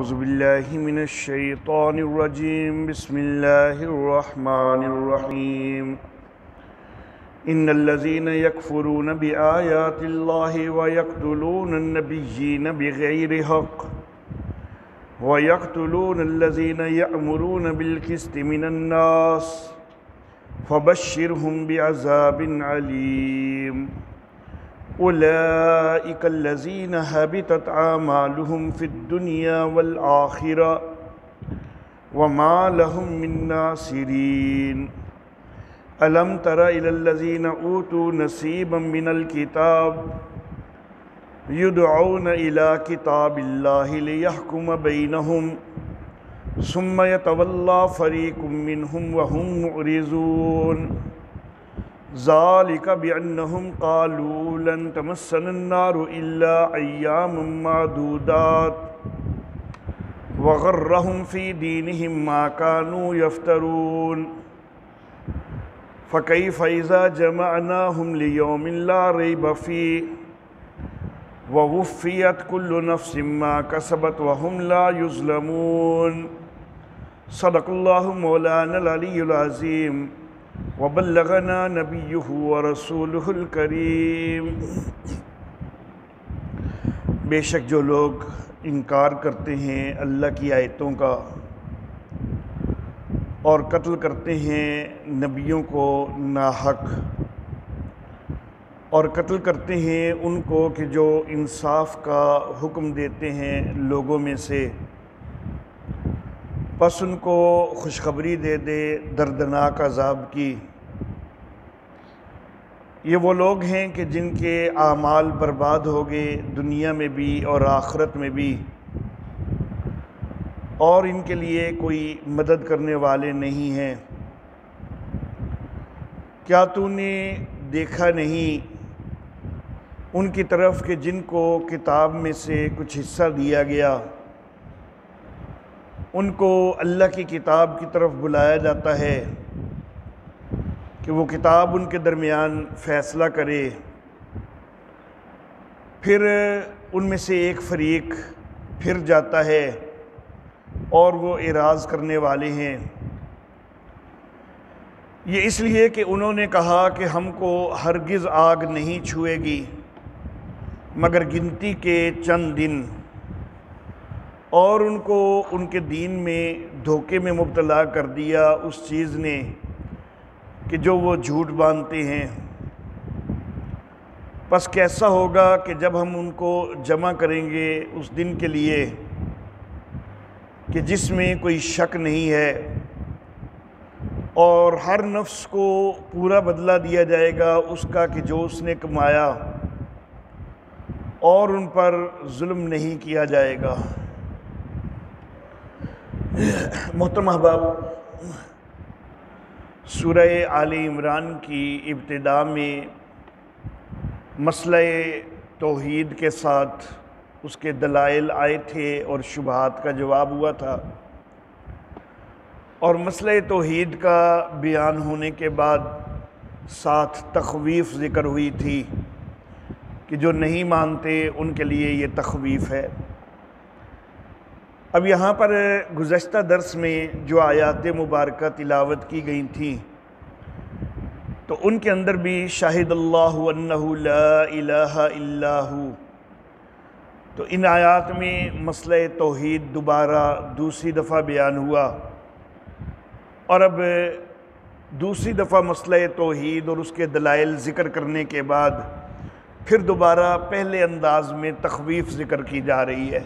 أعوذ بالله من الشيطان الرجيم بسم الله الرحمن الرحيم إن الذين يكفرون بآيات الله ويقتلون النبيين بغير حق ويقتلون الذين يأمرون بالقسط من الناس فبشرهم بعذاب عليم أولئك الذين حبطت أعمالهم في الدنيا والآخرة وما لهم من ناصرين ألم تر إلى الذين أوتوا نصيبا من الكتاب يدعون إلى كتاب الله ليحكم بينهم ثم يتولى فريق منهم وهم معرضون ذلك بأنهم قالوا لن تمسنا النار إلا أياما معدودات وغرهم في دينهم ما كانوا يفترون فكيف إذا جمعناهم ليوم لا ريب فيه ووفيت كل نفس ما كسبت وهم لا يظلمون صدق الله مولانا العلي العظيم وبلغنا نبيه ورسوله الكريم۔ بے شک جو لوگ انکار کرتے ہیں اللہ کی آیتوں کا اور قتل کرتے ہیں نبیوں کو ناحق اور قتل کرتے ہیں ان کو کہ جو انصاف کا حکم دیتے ہیں لوگوں میں سے، پس ان کو خوشخبری دے دے دردناک عذاب کی۔ یہ وہ لوگ ہیں کہ جن کے اعمال برباد ہو گئے دنیا میں بھی اور آخرت میں بھی، اور ان کے لیے کوئی مدد کرنے والے نہیں ہیں۔ کیا تو نے دیکھا نہیں ان کی طرف کہ جن کو کتاب میں سے کچھ حصہ دیا گیا، ان کو اللہ کی کتاب کی طرف بلایا جاتا ہے کہ وہ کتاب ان کے درمیان فیصلہ کرے، پھر ان میں سے ایک فریق پھر جاتا ہے اور وہ اعراض کرنے والے ہیں۔ یہ اس لیے کہ انہوں نے کہا کہ ہم کو ہرگز آگ نہیں چھوئے گی مگر گنتی کے چند دن، اور ان کو ان کے دین میں دھوکے میں مبتلا کر دیا اس چیز نے کہ جو وہ جھوٹ باندھتے ہیں۔ پس کیسا ہوگا کہ جب ہم ان کو جمع کریں گے اس دن کے لیے کہ جس میں کوئی شک نہیں ہے، اور ہر نفس کو پورا بدلہ دیا جائے گا اس کا کہ جو اس نے کمایا، اور ان پر ظلم نہیں کیا جائے گا۔ محترم احباب، سورہ آل عمران کی ابتدا میں مسئلہ توحید کے ساتھ اس کے دلائل آئے تھے اور شبہات کا جواب ہوا تھا، اور مسئلہ توحید کا بیان ہونے کے بعد ساتھ تخویف ذکر ہوئی تھی کہ جو نہیں مانتے ان کے لیے یہ تخویف ہے۔ اب یہاں پر گزشتہ درس میں جو آیات مبارکہ تلاوت کی گئی تھیں تو ان کے اندر بھی شاہد اللہ انہ لا الہ الا ہو، تو ان آیات میں مسئلہ توحید دوبارہ دوسری دفعہ بیان ہوا، اور اب دوسری دفعہ مسئلہ توحید اور اس کے دلائل ذکر کرنے کے بعد پھر دوبارہ پہلے انداز میں تخویف ذکر کی جا رہی ہے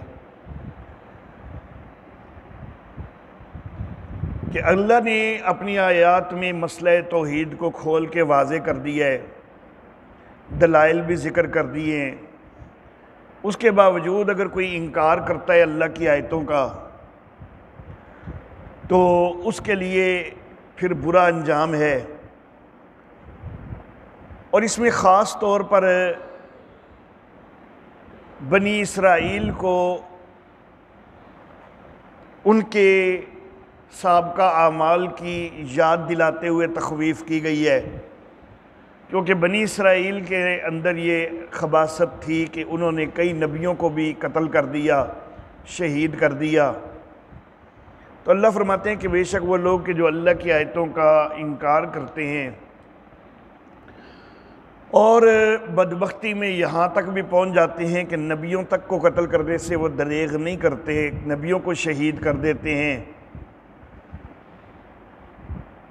کہ اللہ نے اپنی آیات میں مسئلہ توحید کو کھول کے واضح کر دیا ہے، دلائل بھی ذکر کر دیے ہیں۔ اس کے باوجود اگر کوئی انکار کرتا ہے اللہ کی آیتوں کا تو اس کے لیے پھر برا انجام ہے، اور اس میں خاص طور پر بنی اسرائیل کو ان کے سابقہ اعمال کی یاد دلاتے ہوئے تخویف کی گئی ہے، کیونکہ بنی اسرائیل کے اندر یہ خباثت تھی کہ انہوں نے کئی نبیوں کو بھی قتل کر دیا شہید کر دیا۔ تو اللہ فرماتے ہیں کہ بے شک وہ لوگ کہ جو اللہ کی آیتوں کا انکار کرتے ہیں اور بدبختی میں یہاں تک بھی پہنچ جاتے ہیں کہ نبیوں تک کو قتل کرنے سے وہ دریغ نہیں کرتے، نبیوں کو شہید کر دیتے ہیں،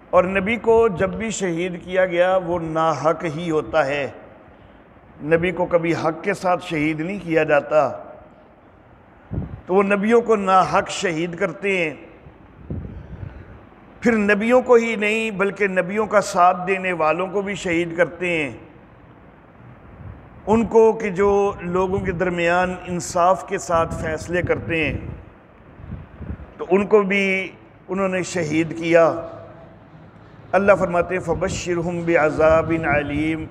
اور نبی کو جب بھی شہید کیا گیا وہ ناحق ہی ہوتا ہے، نبی کو کبھی حق کے ساتھ شہید نہیں کیا جاتا، تو وہ نبیوں کو ناحق شہید کرتے ہیں۔ پھر نبیوں کو ہی نہیں بلکہ نبیوں کا ساتھ دینے والوں کو بھی شہید کرتے ہیں، ان کو کہ جو لوگوں کے درمیان انصاف کے ساتھ فیصلے کرتے ہیں، تو ان کو بھی انہوں نے شہید کیا۔ اللہ فرماتے ہیں فَبَشِّرْهُمْ بِعَذَابٍ عَلِيمٍ،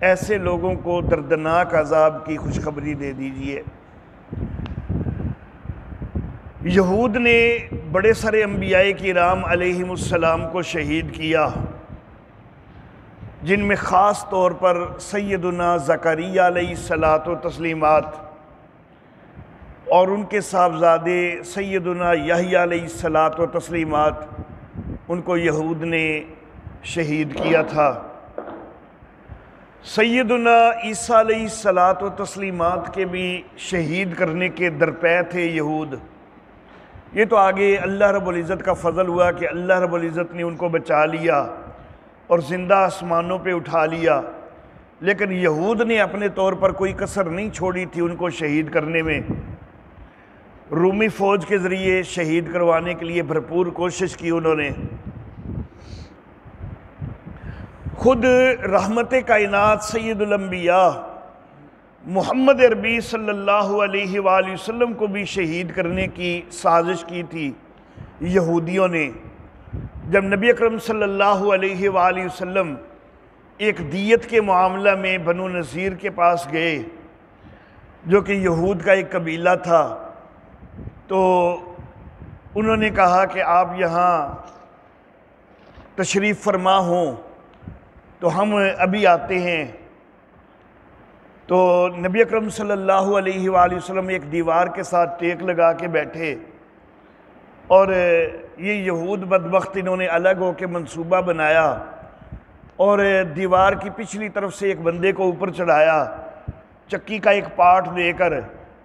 ایسے لوگوں کو دردناک عذاب کی خوشخبری دے دیجئے۔ یہود نے بڑے سارے انبیاء کرام علیہم السلام کو شہید کیا، جن میں خاص طور پر سیدنا زکریا علیہ الصلاۃ و تسلیمات اور ان کے صاحبزادے سیدنا یحییٰ علیہ الصلاۃ و تسلیمات، ان کو یہود نے شہید کیا تھا۔ سیدنا عیسیٰ علیہ الصلاۃ و تسلیمات کے بھی شہید کرنے کے درپے تھے یہود۔ یہ تو آگے اللہ رب العزت کا فضل ہوا کہ اللہ رب العزت نے ان کو بچا لیا اور زندہ آسمانوں پہ اٹھا لیا، لیکن یہود نے اپنے طور پر کوئی کسر نہیں چھوڑی تھی ان کو شہید کرنے میں۔ رومی فوج کے ذریعے شہید کروانے کے لیے بھرپور کوشش کی انہوں نے۔ خود رحمت کائنات سید الانبیاء محمد عربی صلی اللہ علیہ وآلہ وسلم کو بھی شہید کرنے کی سازش کی تھی یہودیوں نے۔ جب نبی اکرم صلی اللہ علیہ وآلہ وسلم ایک دیت کے معاملہ میں بنو نذیر کے پاس گئے، جو کہ یہود کا ایک قبیلہ تھا، تو انہوں نے کہا کہ آپ یہاں تشریف فرما ہوں تو ہم ابھی آتے ہیں۔ تو نبی اکرم صلی اللہ علیہ وآلہ وسلم ایک دیوار کے ساتھ ٹیک لگا کے بیٹھے، اور یہ یہود بدبخت انہوں نے الگ ہو کے منصوبہ بنایا اور دیوار کی پچھلی طرف سے ایک بندے کو اوپر چڑھایا چکی کا ایک پارٹ دے کر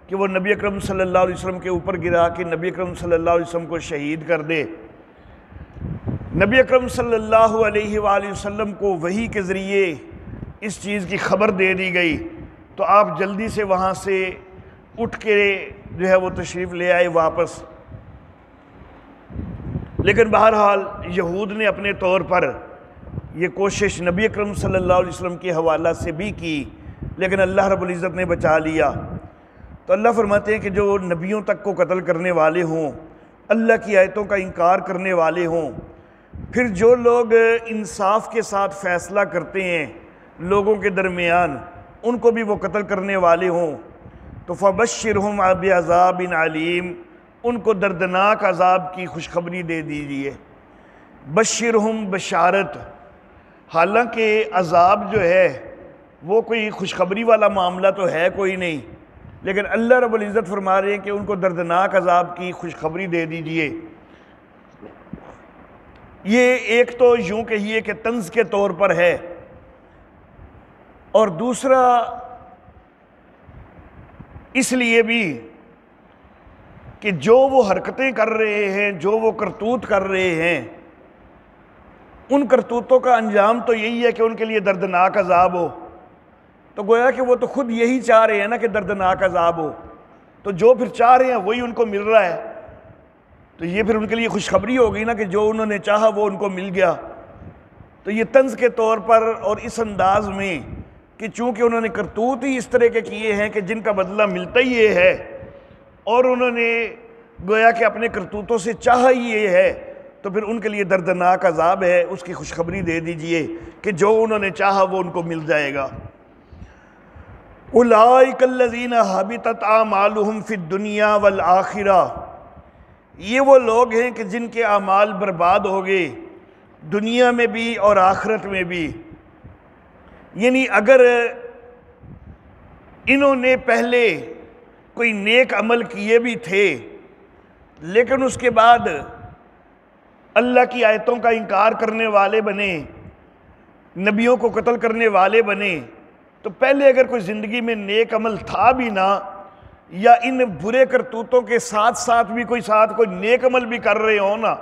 کہ وہ نبی اکرم صلی اللہ علیہ وسلم کے اوپر گرا کے نبی اکرم صلی اللہ علیہ وسلم کو شہید کر دے۔ نبی اکرم صلی اللہ علیہ وآلہ وسلم کو وحی کے ذریعے اس چیز کی خبر دے دی گئی، تو آپ جلدی سے وہاں سے اٹھ کے جو ہے وہ تشریف لے آئے واپس۔ لیکن بہرحال یہود نے اپنے طور پر یہ کوشش نبی اکرم صلی اللہ علیہ وسلم کے حوالہ سے بھی کی، لیکن اللہ رب العزت نے بچا لیا۔ تو اللہ فرماتے ہیں کہ جو نبیوں تک کو قتل کرنے والے ہوں، اللہ کی آیتوں کا انکار کرنے والے ہوں، پھر جو لوگ انصاف کے ساتھ فیصلہ کرتے ہیں لوگوں کے درمیان، ان کو بھی وہ قتل کرنے والے ہوں، تو فَبَشِّرْهُمْ بِعَذَابٍ عَلِيمٍ، ان کو دردناک عذاب کی خوشخبری دے دیجئے۔ بشرہم بشارت، حالانکہ عذاب جو ہے وہ کوئی خوشخبری والا معاملہ تو ہے کوئی نہیں، لیکن اللہ رب العزت فرما رہے ہیں کہ ان کو دردناک عذاب کی خوشخبری دے دیجئے۔ یہ ایک تو یوں کہیے کہ طنز کے طور پر ہے، اور دوسرا اس لیے بھی کہ جو وہ حرکتیں کر رہے ہیں، جو وہ کرتوت کر رہے ہیں، ان کرتوتوں کا انجام تو یہی ہے کہ ان کے لیے دردناک عذاب ہو۔ تو گویا کہ وہ تو خود یہی چاہ رہے ہیں نا کہ دردناک عذاب ہو، تو جو پھر چاہ رہے ہیں وہی ان کو مل رہا ہے، تو یہ پھر ان کے لیے خوشخبری ہوگی نا کہ جو انہوں نے چاہا وہ ان کو مل گیا۔ تو یہ طنز کے طور پر اور اس انداز میں کہ چونکہ انہوں نے کرتوت ہی اس طرح کے کیے ہیں کہ جن کا بدلہ ملتا ہی یہ ہے، اور انہوں نے گویا کہ اپنے کرتوتوں سے چاہا ہی یہ ہے، تو پھر ان کے لیے دردناک عذاب ہے، اس کی خوشخبری دے دیجئے کہ جو انہوں نے چاہا وہ ان کو مل جائے گا۔ اولئک الذین حبطت اعمالہم فی الدنیا والآخرہ، یہ وہ لوگ ہیں کہ جن کے اعمال برباد ہو گئے دنیا میں بھی اور آخرت میں بھی۔ یعنی اگر انہوں نے پہلے کوئی نیک عمل کیے بھی تھے لیکن اس کے بعد اللہ کی آیتوں کا انکار کرنے والے بنے، نبیوں کو قتل کرنے والے بنے، تو پہلے اگر کوئی زندگی میں نیک عمل تھا بھی نہ، یا ان برے کرتوتوں کے ساتھ ساتھ بھی کوئی نیک عمل بھی کر رہے ہوں نا،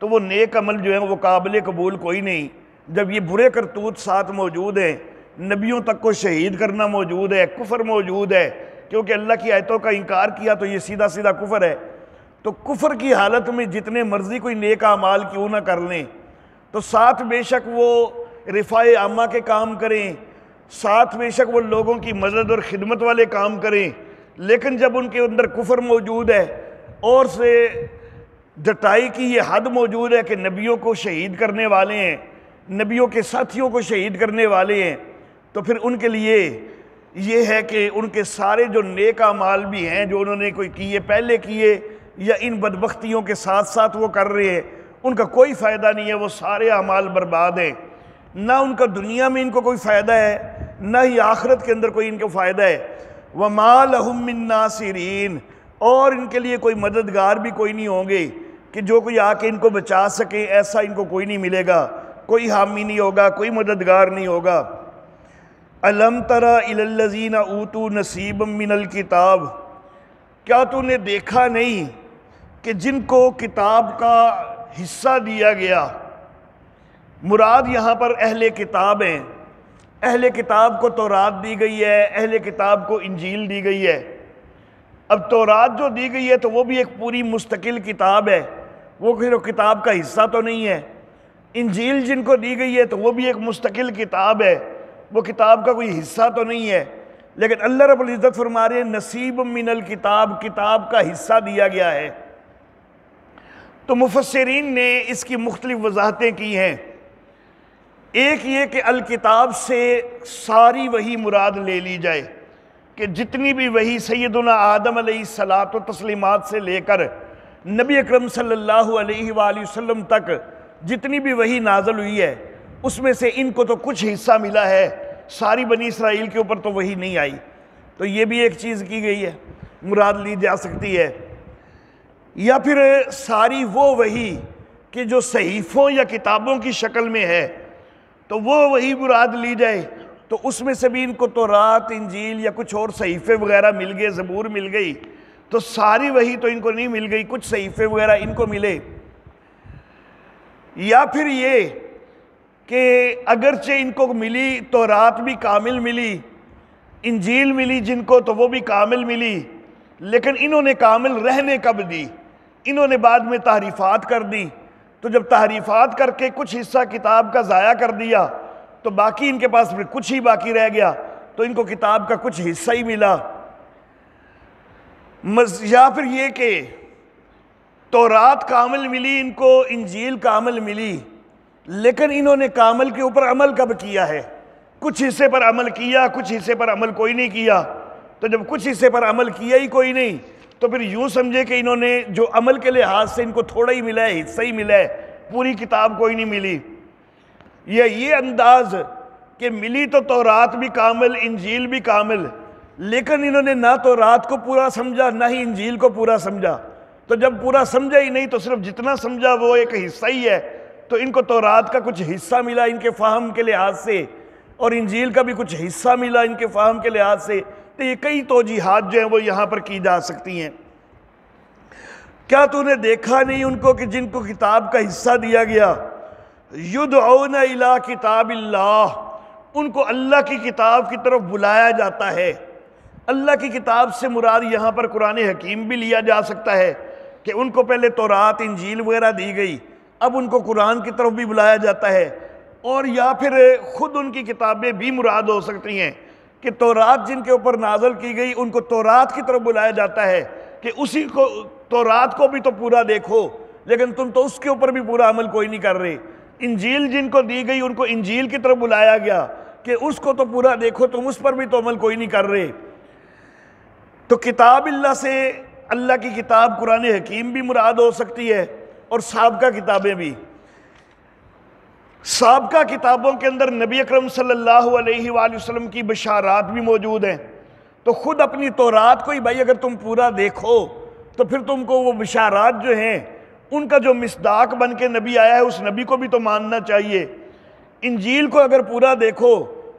تو وہ نیک عمل جو ہے وہ قابل قبول کوئی نہیں۔ جب یہ برے کرتوت ساتھ موجود ہیں، نبیوں تک کو شہید کرنا موجود ہے، کفر موجود ہے، کیونکہ اللہ کی آیتوں کا انکار کیا تو یہ سیدھا سیدھا کفر ہے، تو کفر کی حالت میں جتنے مرضی کوئی نیک اعمال کیوں نہ کر لیں، تو ساتھ بے شک وہ رفاع عامہ کے کام کریں، ساتھ بے شک وہ لوگوں کی مدد اور خدمت والے کام کریں، لیکن جب ان کے اندر کفر موجود ہے اور سے ڈٹائی کی یہ حد موجود ہے کہ نبیوں کو شہید کرنے والے ہیں، نبیوں کے ساتھیوں کو شہید کرنے والے ہیں، تو پھر ان کے لیے یہ ہے کہ ان کے سارے جو نیک اعمال بھی ہیں جو انہوں نے کوئی کیے پہلے کیے یا ان بدبختیوں کے ساتھ ساتھ وہ کر رہے ہیں، ان کا کوئی فائدہ نہیں ہے، وہ سارے اعمال برباد ہیں، نہ ان کا دنیا میں ان کو کوئی فائدہ ہے نہ ہی آخرت کے اندر کوئی ان کو فائدہ ہے۔ وَمَا لَهُم مِّن نَاصِرِينَ، اور ان کے لیے کوئی مددگار بھی کوئی نہیں ہوں گے کہ جو کوئی آ کے ان کو بچا سکے، ایسا ان کو کوئی نہیں ملے گا، کوئی حامی نہیں ہوگا، کوئی مددگار نہیں ہوگا۔ أَلَمْ تَرَ إِلَى الَّذِينَ أُوتُوا نَصِيبًا مِّنَ الْكِتَابِ، کیا تو نے دیکھا نہیں کہ جن کو کتاب کا حصہ دیا گیا، مراد یہاں پر اہل کتاب ہیں، اہل کتاب کو تورات دی گئی ہے، اہل کتاب کو انجیل دی گئی ہے۔ اب تورات جو دی گئی ہے تو وہ بھی ایک پوری مستقل کتاب ہے، وہ کتاب کا حصہ تو نہیں ہے۔ انجیل جن کو دی گئی ہے تو وہ بھی ایک مستقل کتاب ہے، وہ کتاب کا کوئی حصہ تو نہیں ہے، لیکن اللہ رب العزت فرما رہے ہیں نصیب من الکتاب، کتاب کا حصہ دیا گیا ہے۔ تو مفسرین نے اس کی مختلف وضاحتیں کی ہیں۔ ایک یہ کہ الکتاب سے ساری وحی مراد لے لی جائے کہ جتنی بھی وحی سیدنا آدم علیہ الصلاۃ و تسلیمات سے لے کر نبی اکرم صلی اللہ علیہ وآلہ وسلم تک جتنی بھی وحی نازل ہوئی ہے اس میں سے ان کو تو کچھ حصہ ملا ہے، ساری بنی اسرائیل کے اوپر تو وحی نہیں آئی، تو یہ بھی ایک چیز کی گئی ہے، مراد لی جا سکتی ہے۔ یا پھر ساری وہ وحی کہ جو صحیفوں یا کتابوں کی شکل میں ہے تو وہ وہی مراد لی جائے، تو اس میں سے بھی ان کو تورات، انجیل یا کچھ اور صحیفے وغیرہ مل گئے، زبور مل گئی، تو ساری وحی تو ان کو نہیں مل گئی، کچھ صحیفے وغیرہ ان کو ملے۔ یا پھر یہ کہ اگرچہ ان کو ملی تورات بھی کامل ملی، انجیل ملی جن کو تو وہ بھی کامل ملی، لیکن انہوں نے کامل رہنے کب دی؟ انہوں نے بعد میں تحریفات کر دی، تو جب تحریفات کر کے کچھ حصہ کتاب کا ضائع کر دیا تو باقی ان کے پاس پھر کچھ ہی باقی رہ گیا، تو ان کو کتاب کا کچھ حصہ ہی ملا۔ یا پھر یہ کہ تورات کامل ملی ان کو، انجیل کامل ملی، لیکن انہوں نے کامل کے اوپر عمل کب کیا ہے؟ کچھ حصے پر عمل کیا، کچھ حصے پر عمل کوئی نہیں کیا، تو جب کچھ حصے پر عمل کیا ہی کوئی نہیں تو پھر یوں سمجھے کہ انہوں نے جو عمل کے لحاظ سے ان کو تھوڑا ہی ملا ہے، حصہ ہی ملا ہے، پوری کتاب کوئی نہیں ملی۔ یہ انداز کہ ملی تو تورات بھی کامل، انجیل بھی کامل، لیکن انہوں نے نہ تورات کو پورا سمجھا نہ ہی انجیل کو پورا سمجھا، تو جب پورا سمجھا ہی نہیں تو صرف جتنا سمجھا وہ ایک حصہ ہی ہے، تو ان کو تورات کا کچھ حصہ ملا ان کے فہم کے لحاظ سے اور انجیل کا بھی کچھ حصہ ملا ان کے فہم کے لحاظ سے، تو یہ کئی توجیحات جو ہیں وہ یہاں پر کی جا سکتی ہیں۔ کیا تو نے دیکھا نہیں ان کو کہ جن کو کتاب کا حصہ دیا گیا، یدعون الی کتاب اللہ، ان کو اللہ کی کتاب کی طرف بلایا جاتا ہے۔ اللہ کی کتاب سے مراد یہاں پر قرآن حکیم بھی لیا جا سکتا ہے کہ ان کو پہلے تورات، انجیل وغیرہ دی گئی، اب ان کو قرآن کی طرف بھی بلایا جاتا ہے، اور یا پھر خود ان کی کتابیں بھی مراد ہو سکتی ہیں کہ تورات جن کے اوپر نازل کی گئی ان کو تورات کی طرف بلایا جاتا ہے کہ اسی کو، تورات کو بھی تو پورا دیکھو، لیکن تم تو اس کے اوپر بھی پورا عمل کوئی نہیں کر رہے۔ انجیل جن کو دی گئی ان کو انجیل کی طرف بلایا گیا کہ اس کو تو پورا دیکھو، تم اس پر بھی تو عمل کوئی نہیں کر رہے۔ تو کتاب اللہ سے اللہ کی کتاب قرآن حکیم بھی مراد ہو سکتی ہے اور سابقہ کتابیں بھی۔ سابقہ کتابوں کے اندر نبی اکرم صلی اللہ علیہ وآلہ وسلم کی بشارات بھی موجود ہیں، تو خود اپنی تورات کو ہی بھائی اگر تم پورا دیکھو تو پھر تم کو وہ بشارات جو ہیں ان کا جو مصداق بن کے نبی آیا ہے اس نبی کو بھی تو ماننا چاہیے۔ انجیل کو اگر پورا دیکھو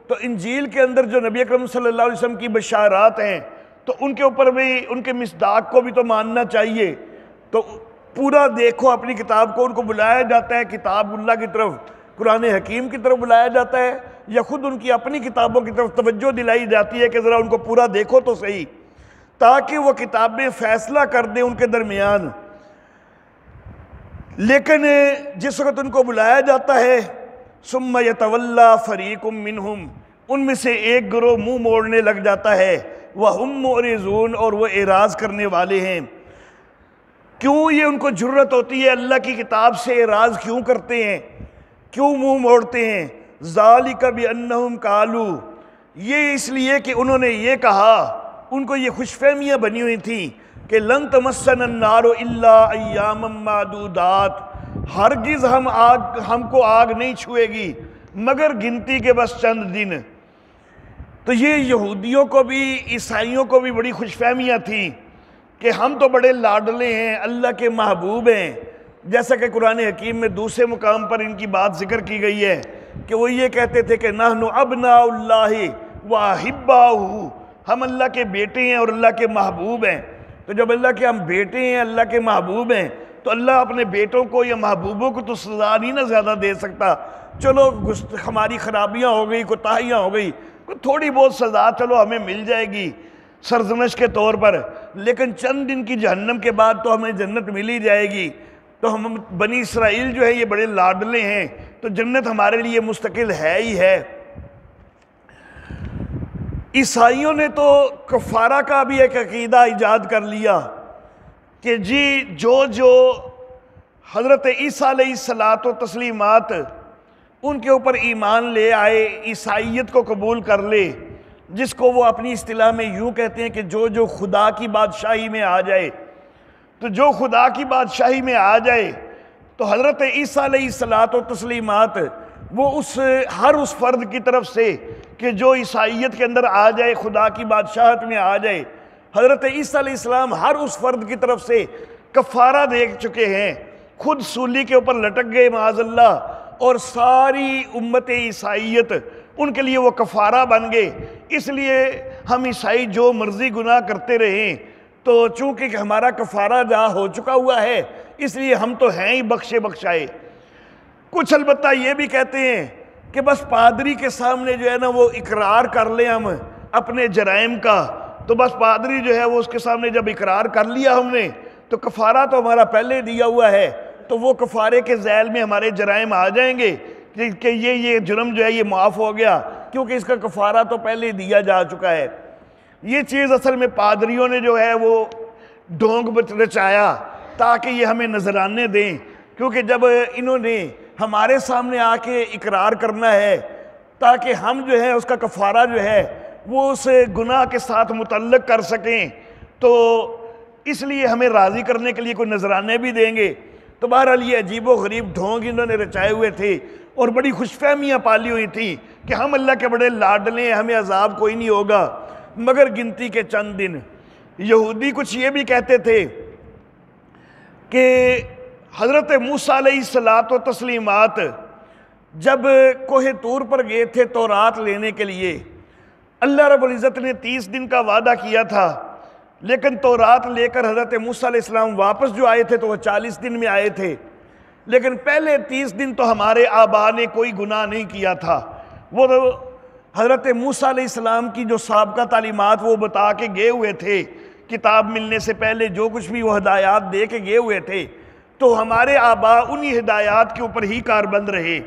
تو انجیل کے اندر جو نبی اکرم صلی اللہ علیہ وسلم کی بشارات ہیں تو ان کے اوپر بھی ان کے مصداق کو بھی تو ماننا چاہیے۔ تو پورا دیکھو اپنی کتاب کو، ان کو بلایا جاتا ہے کتاب اللہ کی طرف، قرآن حکیم کی طرف بلایا جاتا ہے، یا خود ان کی اپنی کتابوں کی طرف توجہ دلائی جاتی ہے کہ ذرا ان کو پورا دیکھو تو صحیح، تاکہ وہ کتابیں فیصلہ کر دیں ان کے درمیان۔ لیکن جس وقت ان کو بلایا جاتا ہے ثم یتولی فریق منہم، ان میں سے ایک گروہ منہ موڑنے لگ جاتا ہے، وہم معرضون، اور وہ اعراض کرنے والے ہیں۔ کیوں یہ ان کو جرت ہوتی ہے اللہ کی کتاب سے اعراض کیوں کرتے ہیں، کیوں منہ موڑتے ہیں؟ ذالک بانہم قالوا، یہ اس لیے کہ انہوں نے یہ کہا، ان کو یہ خوش فہمیاں بنی ہوئی تھیں کہ لن تمسنا النار الا ایاما معدودات، ہرگز ہم کو آگ نہیں چھوئے گی مگر گنتی کے بس چند دن۔ تو یہ یہودیوں کو بھی عیسائیوں کو بھی بڑی خوش فہمیاں تھیں کہ ہم تو بڑے لاڈلے ہیں، اللہ کے محبوب ہیں، جیسا کہ قرآن حکیم میں دوسرے مقام پر ان کی بات ذکر کی گئی ہے کہ وہ یہ کہتے تھے کہ نحن ابناء اللہ واحباؤہ، ہم اللہ کے بیٹے ہیں اور اللہ کے محبوب ہیں۔ تو جب اللہ کے ہم بیٹے ہیں، اللہ کے محبوب ہیں، تو اللہ اپنے بیٹوں کو یا محبوبوں کو تو سزا نہیں نہ زیادہ دے سکتا۔ چلو ہماری خرابیاں ہو گئی، کوتاہیاں ہو گئی، کوئی تھوڑی بہت سزا چلو ہمیں مل جائے گی سرزنش کے طور پر، لیکن چند دن کی جہنم کے بعد تو ہمیں جنت مل ہی جائے گی۔ تو ہم بنی اسرائیل جو ہے یہ بڑے لاڈلے ہیں، تو جنت ہمارے لیے مستقل ہے ہی ہے۔ عیسائیوں نے تو کفارہ کا بھی ایک عقیدہ ایجاد کر لیا کہ جی جو حضرت عیسیٰ علیہ الصلاۃ و تسلیمات ان کے اوپر ایمان لے آئے، عیسائیت کو قبول کر لے، جس کو وہ اپنی اصطلاح میں یوں کہتے ہیں کہ جو خدا کی بادشاہی میں آ جائے، تو جو خدا کی بادشاہی میں آ جائے تو حضرت عیسیٰ علیہ الصلاۃ و تسلیمات وہ ہر اس فرد کی طرف سے کہ جو عیسائیت کے اندر آ جائے، خدا کی بادشاہت میں آ جائے، حضرت عیسیٰ علیہ السلام ہر اس فرد کی طرف سے کفارہ دے چکے ہیں، خود سولی کے اوپر لٹک گئے معاذ اللہ، اور ساری امت عیسائیت ان کے لیے وہ کفارہ بن گئے۔ اس لیے ہم عیسائی جو مرضی گناہ کرتے رہیں، تو چونکہ ہمارا کفارہ جا ہو چکا ہوا ہے اس لیے ہم تو ہیں ہی بخشے بخشائے۔ کچھ البتہ یہ بھی کہتے ہیں کہ بس پادری کے سامنے جو ہے نا وہ اقرار کر لیں ہم اپنے جرائم کا، تو بس پادری جو ہے وہ اس کے سامنے جب اقرار کر لیا ہم نے تو کفارہ تو ہمارا پہلے دیا ہوا ہے، تو وہ کفارے کے ذیل میں ہمارے جرائم آ جائیں گے کہ یہ جرم جو ہے یہ معاف ہو گیا، کیونکہ اس کا کفارہ تو پہلے دیا جا چکا ہے۔ یہ چیز اصل میں پادریوں نے جو ہے وہ ڈھونگ رچایا تاکہ یہ ہمیں نذرانے دیں، کیونکہ جب انہوں نے ہمارے سامنے آ کے اقرار کرنا ہے تاکہ ہم جو ہے اس کا کفارہ جو ہے وہ اس گناہ کے ساتھ متعلق کر سکیں، تو اس لیے ہمیں راضی کرنے کے لیے کوئی نذرانے بھی دیں گے۔ تو بہرحال یہ عجیب و غریب ڈھونگ انہوں نے رچائے ہوئے تھے اور بڑی خوش فہمیاں پالی ہوئی تھیں کہ ہم اللہ کے بڑے لاڈلے ہیں، ہمیں عذاب کوئی نہیں ہوگا مگر گنتی کے چند دن۔ یہودی کچھ یہ بھی کہتے تھے کہ حضرت موسیٰ علیہ الصلاۃ و تسلیمات جب کوہ طور پر گئے تھے تورات لینے کے لیے، اللہ رب العزت نے 30 دن کا وعدہ کیا تھا، لیکن تورات لے کر حضرت موسیٰ علیہ السلام واپس جو آئے تھے تو وہ 40 دن میں آئے تھے، لیکن پہلے 30 دن تو ہمارے آبا نے کوئی گناہ نہیں کیا تھا۔ وہ حضرت موسیٰ علیہ السلام کی جو سابقہ تعلیمات وہ بتا کے گئے ہوئے تھے، کتاب ملنے سے پہلے جو کچھ بھی وہ ہدایات دے کے گئے ہوئے تھے، تو ہمارے آبا انہی ہدایات کے اوپر ہی کاربند رہے،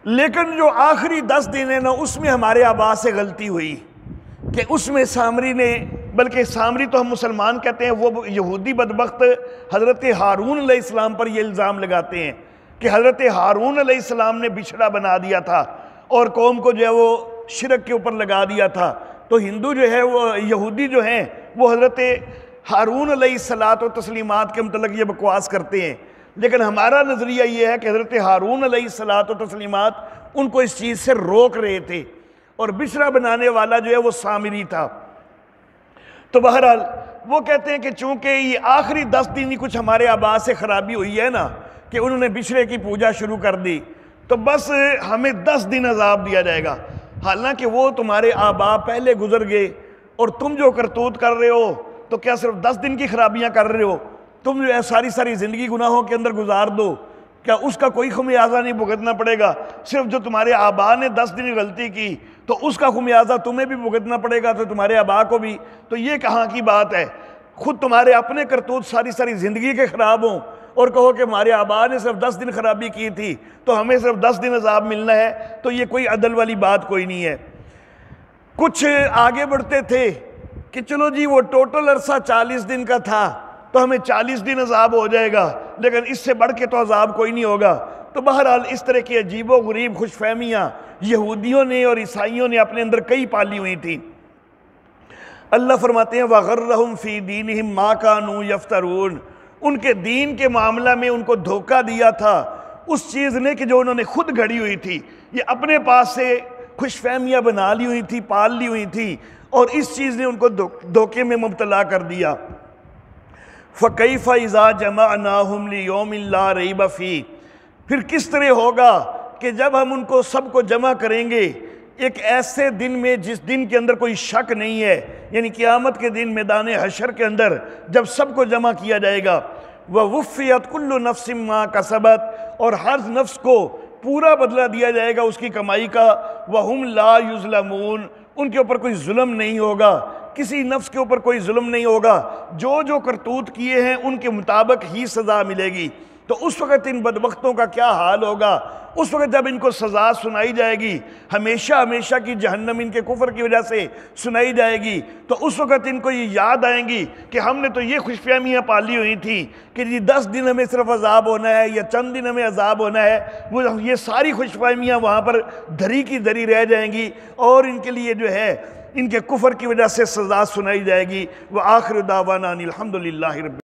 لیکن جو آخری 10 دن ہے نا اس میں ہمارے آبا سے غلطی ہوئی کہ اس میں سامری نے، بلکہ سامری تو ہم مسلمان کہتے ہیں، وہ یہودی بدبخت حضرت ہارون علیہ السلام پر یہ الزام لگاتے ہیں کہ حضرت ہارون علیہ السلام نے بچھڑا بنا دیا تھا اور قوم کو جو ہے وہ شرک کے اوپر لگا دیا تھا۔ تو ہندو جو ہے وہ یہودی جو ہیں وہ حضرت ہارون علیہ الصلاۃ و تسلیمات کے متعلق یہ بکواس کرتے ہیں، لیکن ہمارا نظریہ یہ ہے کہ حضرت ہارون علیہ الصلاۃ و تسلیمات ان کو اس چیز سے روک رہے تھے، اور بچھڑا بنانے والا جو ہے وہ سامری تھا۔ تو بہرحال وہ کہتے ہیں کہ چونکہ یہ آخری 10 دن ہی کچھ ہمارے آبا سے خرابی ہوئی ہے نا کہ انہوں نے بچھڑے کی پوجا شروع کر دی، تو بس ہمیں 10 دن عذاب دیا جائے گا۔ حالانکہ وہ تمہارے آبا پہلے گزر گئے، اور تم جو کرتوت کر رہے ہو تو کیا صرف 10 دن کی خرابیاں کر رہے ہو؟ تم جو ہے ساری زندگی گناہوں کے اندر گزار دو، کیا اس کا کوئی خمیازہ نہیں بھگتنا پڑے گا؟ صرف جو تمہارے آبا نے 10 دن غلطی کی تو اس کا خمیازہ تمہیں بھی بھگتنا پڑے گا، تو تمہارے آبا کو بھی؟ تو یہ کہاں کی بات ہے؟ خود تمہارے اپنے کرتوت ساری زندگی کے خراب ہوں اور کہو کہ ہمارے آبا نے صرف 10 دن خرابی کی تھی تو ہمیں صرف 10 دن عذاب ملنا ہے، تو یہ کوئی عدل والی بات کوئی نہیں ہے۔ کچھ آگے بڑھتے تھے کہ چلو جی وہ ٹوٹل عرصہ 40 دن کا تھا تو ہمیں 40 دن عذاب ہو جائے گا، لیکن اس سے بڑھ کے تو عذاب کوئی نہیں ہوگا۔ تو بہرحال اس طرح کی عجیب و غریب خوش فہمیاں یہودیوں نے اور عیسائیوں نے اپنے اندر کئی پالی ہوئی تھیں۔ اللہ فرماتے ہیں وَغَرَّهُمْ فِي دِينِهِمْ مَا كَانُوا يَفْتَرُونَ، ان کے دین کے معاملہ میں ان کو دھوکہ دیا تھا اس چیز نے کہ جو انہوں نے خود گھڑی ہوئی تھی، یہ اپنے پاس سے خوش فہمیاں بنا لی ہوئی تھی، پال لی ہوئی تھی، اور اس چیز نے ان کو دھوکے میں مبتلا کر دیا۔ فَكَيْفَ إِذَا جَمَعْنَاهُمْ لِيَوْمٍ لَا رَيْبَ فِيهِ، پھر کس طرح ہوگا کہ جب ہم ان کو سب کو جمع کریں گے ایک ایسے دن میں جس دن کے اندر کوئی شک نہیں ہے، یعنی قیامت کے دن میدان حشر کے اندر جب سب کو جمع کیا جائے گا، وَوُفِّيَتْ كُلُّ نَفْسٍ مَا كَسَبَتْ، اور ہر نفس کو پورا بدلہ دیا جائے گا اس کی کمائی کا، وَهُمْ لَا يُظْلَمُونَ، ان کے اوپر کوئی ظلم نہیں ہوگا، کسی نفس کے اوپر کوئی ظلم نہیں ہوگا، جو جو کرتوت کیے ہیں ان کے مطابق ہی سزا ملے گی۔ تو اس وقت ان بدبختوں کا کیا حال ہوگا؟ اس وقت جب ان کو سزا سنائی جائے گی، ہمیشہ ہمیشہ کی جہنم ان کے کفر کی وجہ سے سنائی جائے گی، تو اس وقت ان کو یہ یاد آئیں گی کہ ہم نے تو یہ خوش فہمیاں پالی ہوئی تھیں کہ جی 10 دن ہمیں صرف عذاب ہونا ہے یا چند دن ہمیں عذاب ہونا ہے، وہ یہ ساری خوش فہمیاں وہاں پر دھری کی دھری رہ جائیں گی، اور ان کے لیے جو ہے ان کے کفر کی وجہ سے سزا سنائی جائے گی۔ وآخر دعوانا ان الحمد للہ رب